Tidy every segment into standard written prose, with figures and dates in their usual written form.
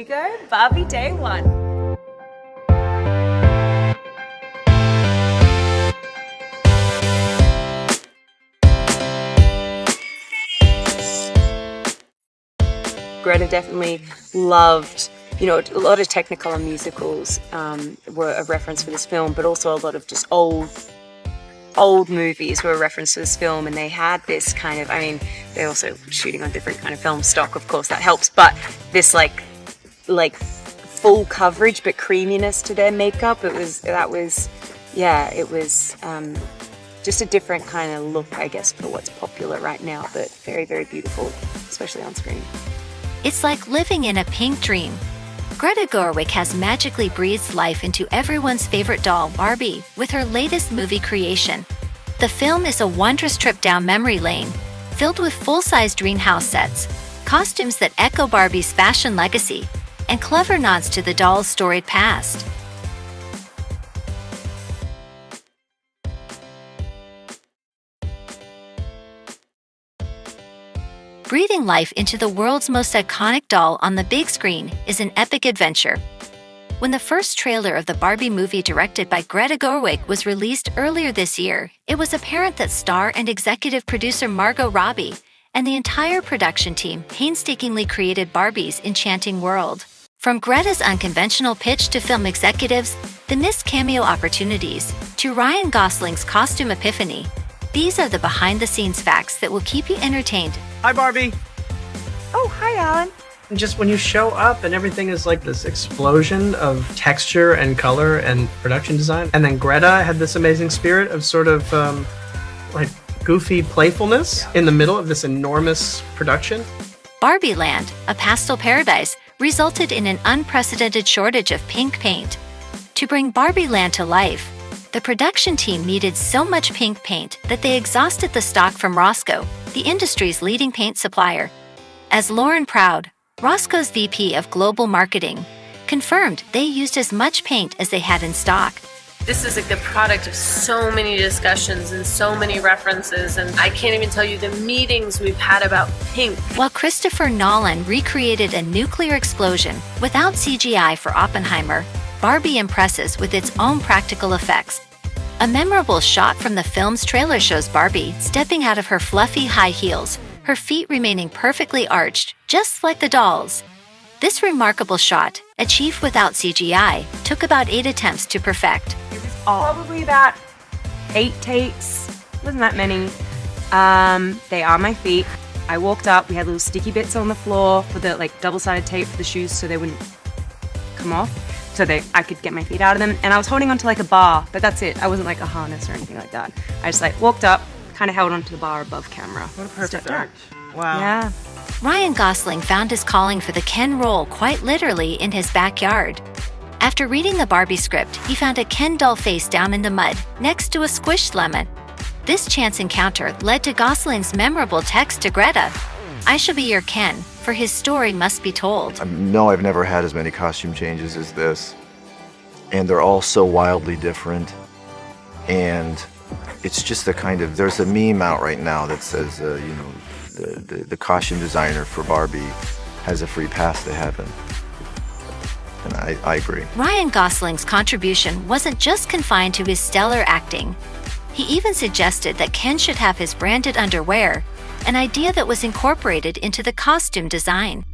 we go. Barbie day one. Greta definitely loved, you know, a lot of Technicolor musicals were a reference for this film, but also a lot of just old movies were a reference to this film, and they had this kind of, I mean, they're also shooting on different kind of film stock, of course, that helps, but this like full coverage but creaminess to their makeup, it was just a different kind of look, I guess, for what's popular right now, but very, very beautiful, especially on screen. It's like living in a pink dream. Greta Gerwig has magically breathed life into everyone's favorite doll, Barbie, with her latest movie creation. The film is a wondrous trip down memory lane, filled with full-size dreamhouse sets, costumes that echo Barbie's fashion legacy, and clever nods to the doll's storied past. Breathing life into the world's most iconic doll on the big screen is an epic adventure. When the first trailer of the Barbie movie directed by Greta Gerwig was released earlier this year, it was apparent that star and executive producer Margot Robbie and the entire production team painstakingly created Barbie's enchanting world. From Greta's unconventional pitch to film executives, the missed cameo opportunities, to Ryan Gosling's costume epiphany, these are the behind-the-scenes facts that will keep you entertained. Hi, Barbie. Oh, hi, Alan. And just when you show up and everything is like this explosion of texture and color and production design, and then Greta had this amazing spirit of sort of like goofy playfulness in the middle of this enormous production. Barbie Land, a pastel paradise, resulted in an unprecedented shortage of pink paint. To bring Barbie Land to life, the production team needed so much pink paint that they exhausted the stock from Roscoe, the industry's leading paint supplier. As Lauren Proud, Roscoe's VP of Global Marketing, confirmed they used as much paint as they had in stock. This is like the product of so many discussions and so many references, and I can't even tell you the meetings we've had about pink. While Christopher Nolan recreated a nuclear explosion without CGI for Oppenheimer, Barbie impresses with its own practical effects. A memorable shot from the film's trailer shows Barbie stepping out of her fluffy high heels, her feet remaining perfectly arched, just like the doll's. This remarkable shot, achieved without CGI, took about 8 attempts to perfect. It was probably about 8 takes. Wasn't that many. They are my feet. I walked up, we had little sticky bits on the floor for the like double-sided tape for the shoes so they wouldn't come off. So I could get my feet out of them, and I was holding onto like a bar, but that's it. I wasn't like a harness or anything like that. I just like walked up, kind of held onto the bar above camera. What a perfect Stepped out. act. Wow. Yeah. Ryan Gosling found his calling for the Ken role quite literally in his backyard. After reading the Barbie script, he found a Ken doll face down in the mud, next to a squished lemon. This chance encounter led to Gosling's memorable text to Greta, "I shall be your Ken, for his story must be told." No, I've never had as many costume changes as this. And they're all so wildly different. And it's just the kind of, there's a meme out right now that says, the costume designer for Barbie has a free pass to heaven. And I agree. Ryan Gosling's contribution wasn't just confined to his stellar acting. He even suggested that Ken should have his branded underwear, an idea that was incorporated into the costume design.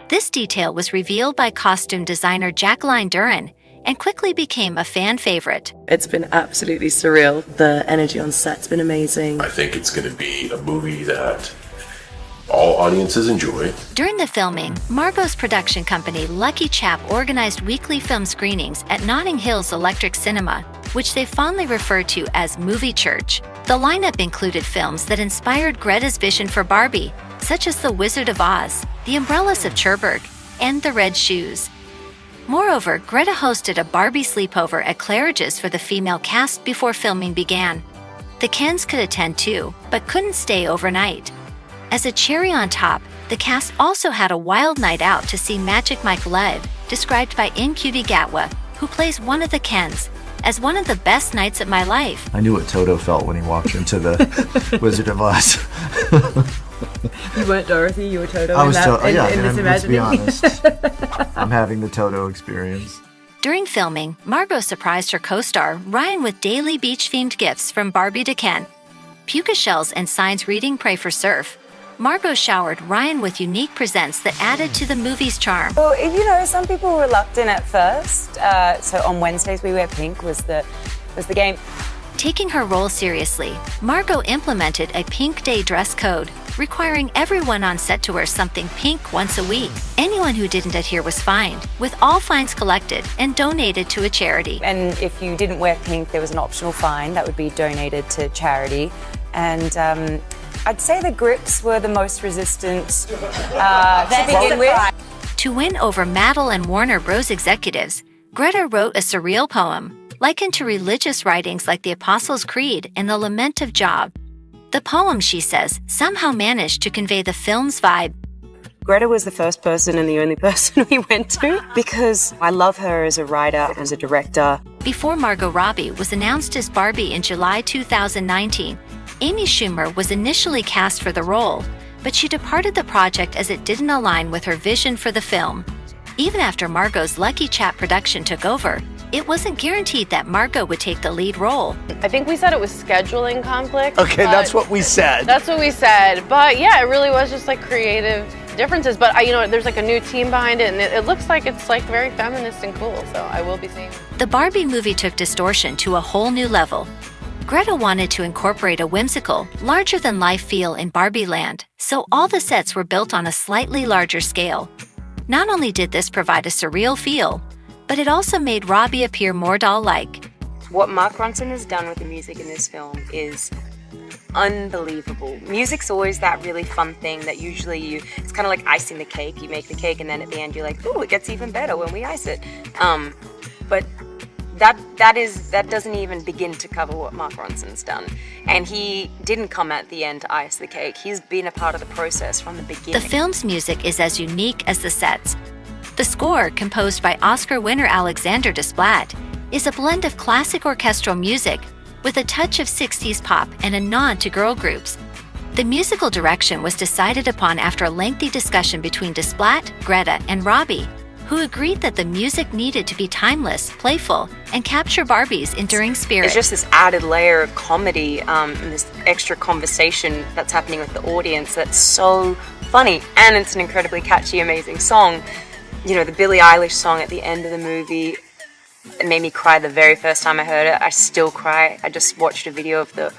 This detail was revealed by costume designer Jacqueline Duran and quickly became a fan favorite. It's been absolutely surreal. The energy on set's been amazing. I think it's going to be a movie that all audiences enjoy. During the filming, Margot's production company Lucky Chap organized weekly film screenings at Notting Hill's Electric Cinema, which they fondly refer to as Movie Church. The lineup included films that inspired Greta's vision for Barbie, such as The Wizard of Oz, The Umbrellas of Cherbourg, and The Red Shoes. Moreover, Greta hosted a Barbie sleepover at Claridge's for the female cast before filming began. The Kens could attend too, but couldn't stay overnight. As a cherry on top, the cast also had a wild night out to see Magic Mike Live, described by Ncuti Gatwa, who plays one of the Kens, as one of the best nights of my life. I knew what Toto felt when he walked into the Wizard of Oz. You weren't Dorothy, you were Toto I was Toto. Yeah, in this let's be imagining. honest. I'm having the Toto experience. During filming, Margot surprised her co-star, Ryan, with daily beach-themed gifts from Barbie to Ken, puka shells and signs reading Pray for Surf. Margot showered Ryan with unique presents that added to the movie's charm. Well, you know, some people were reluctant at first. So on Wednesdays we wear pink was the game. Taking her role seriously, Margot implemented a pink day dress code, requiring everyone on set to wear something pink once a week. Anyone who didn't adhere was fined, with all fines collected and donated to a charity. And if you didn't wear pink, there was an optional fine that would be donated to charity. And I'd say the grips were the most resistant to begin with. To win over Mattel and Warner Bros. Executives, Greta wrote a surreal poem, likened to religious writings like the Apostles' Creed and the Lament of Job. The poem, she says, somehow managed to convey the film's vibe. Greta was the first person and the only person we went to because I love her as a writer, as a director. Before Margot Robbie was announced as Barbie in July 2019, Amy Schumer was initially cast for the role, but she departed the project as it didn't align with her vision for the film. Even after Margot's Lucky Chap production took over, it wasn't guaranteed that Margot would take the lead role. I think we said it was scheduling conflict. Okay, that's what we said. That's what we said. But yeah, it really was just like creative differences. But you know, there's like a new team behind it, and it looks like it's like very feminist and cool. So I will be seeing it. The Barbie movie took distortion to a whole new level. Greta wanted to incorporate a whimsical, larger-than-life feel in Barbie Land, so all the sets were built on a slightly larger scale. Not only did this provide a surreal feel, but it also made Robbie appear more doll-like. What Mark Ronson has done with the music in this film is unbelievable. Music's always that really fun thing that usually it's kind of like icing the cake. You make the cake and then at the end you're like, ooh, it gets even better when we ice it. But that doesn't even begin to cover what Mark Ronson's done. And he didn't come at the end to ice the cake. He's been a part of the process from the beginning. The film's music is as unique as the sets. The score, composed by Oscar winner Alexander Desplat, is a blend of classic orchestral music with a touch of 60s pop and a nod to girl groups. The musical direction was decided upon after a lengthy discussion between Desplat, Greta, and Robbie, who agreed that the music needed to be timeless, playful, and capture Barbie's enduring spirit. There's just this added layer of comedy and this extra conversation that's happening with the audience that's so funny, and it's an incredibly catchy, amazing song. You know, the Billie Eilish song at the end of the movie, it made me cry the very first time I heard it. I still cry. I just watched a video of the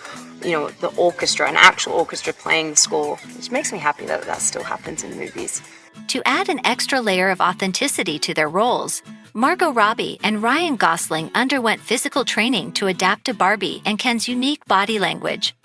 orchestra, an actual orchestra playing the score, which makes me happy that that still happens in movies. To add an extra layer of authenticity to their roles, Margot Robbie and Ryan Gosling underwent physical training to adapt to Barbie and Ken's unique body language.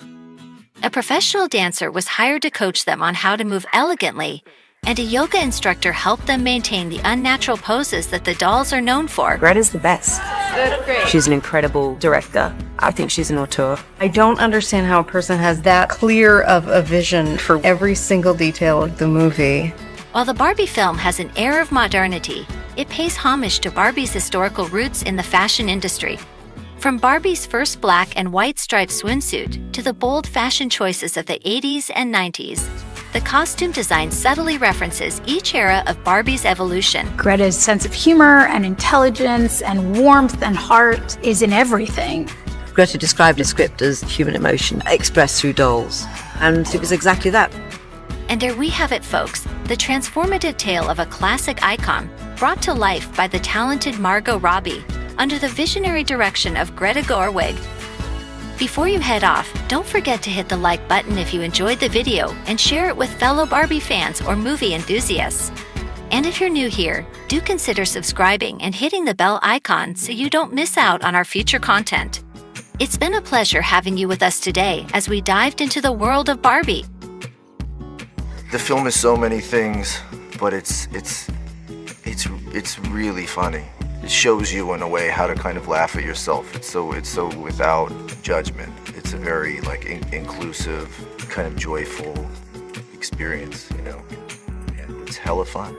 A professional dancer was hired to coach them on how to move elegantly, and a yoga instructor helped them maintain the unnatural poses that the dolls are known for. Greta's the best. That's great. She's an incredible director. I think she's an auteur. I don't understand how a person has that clear of a vision for every single detail of the movie. While the Barbie film has an air of modernity, it pays homage to Barbie's historical roots in the fashion industry. From Barbie's first black and white striped swimsuit to the bold fashion choices of the 80s and 90s, the costume design subtly references each era of Barbie's evolution. Greta's sense of humor and intelligence and warmth and heart is in everything. Greta described the script as human emotion expressed through dolls, and it was exactly that. And there we have it, folks, the transformative tale of a classic icon brought to life by the talented Margot Robbie under the visionary direction of Greta Gerwig. Before you head off, don't forget to hit the like button if you enjoyed the video and share it with fellow Barbie fans or movie enthusiasts. And if you're new here, do consider subscribing and hitting the bell icon so you don't miss out on our future content. It's been a pleasure having you with us today as we dived into the world of Barbie. The film is so many things, but it's really funny. It shows you in a way how to kind of laugh at yourself. It's so without judgment. It's a very inclusive, kind of joyful experience, you know. And it's hella fun.